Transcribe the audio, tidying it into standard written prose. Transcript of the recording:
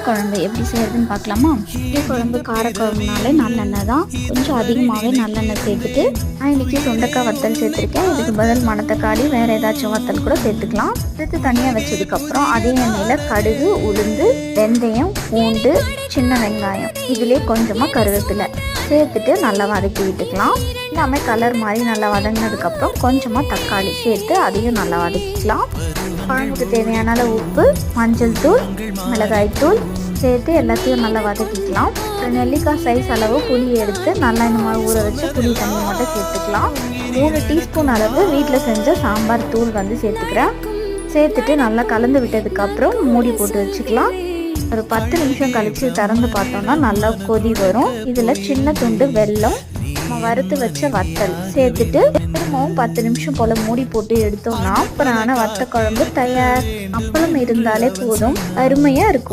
குழம்பு எப்படி செய்யறதுன்னு பார்க்கலாமா? குழம்பு காரக்குழம்புனாலே நல்லெண்ணெய் தான், கொஞ்சம் அதிகமாகவே நல்லெண்ணெய் சேர்த்துட்டு நான் இன்றைக்கி சுண்டைக்காய் வத்தல் சேர்த்துருக்கேன். இதுக்கு பதில் மணத்தக்காளி வேறு ஏதாச்சும் வத்தல் கூட சேர்த்துக்கலாம். எடுத்து தனியாக வச்சதுக்கப்புறம் அதே எண்ணெயில் கடுகு, உளுந்து, வெந்தயம், பூண்டு, சின்ன வெங்காயம், இதிலே கொஞ்சமாக கருவேப்பிலை சேர்த்துட்டு நல்லா வதக்கி விட்டுக்கலாம். எல்லாமே கலர் மாதிரி நல்லா வதங்கினதுக்கப்புறம் கொஞ்சமாக தக்காளி சேர்த்து அதையும் நல்லா வதக்கிக்கலாம். குழம்புக்கு தேவையான அளவு உப்பு, மஞ்சள் தூள், மிளகாய் தூள் சேர்த்து எல்லாத்தையும் நல்லா வதக்கிக்கலாம். ஒரு நெல்லிக்காய் சைஸ் அளவு புளி எடுத்து நல்லா இந்த மாதிரி ஊற வச்சு புளி தண்ணியை மட்டும் சேர்த்துக்கலாம். 3 டீஸ்பூன் அளவு வீட்டில் செஞ்ச சாம்பார் தூள் சேர்த்துக்கிறேன். சேர்த்துட்டு நல்லா கலந்து விட்டதுக்கப்புறம் மூடி போட்டு வச்சுக்கலாம். ஒரு 10 நிமிஷம் கழித்து திறந்து பார்த்தோம்னா நல்லா கொதி வரும். இதில் சின்ன துண்டு வெல்லம், வறுத்து வச்ச வத்தல் சேர்த்துட்டு திரும்பவும் 10 நிமிஷம் போல் மூடி போட்டு எடுத்தோம்னா அப்புறான வத்த குழம்பு தயார். அப்பளம் இருந்தாலே போதும், அருமையாக இருக்கும்.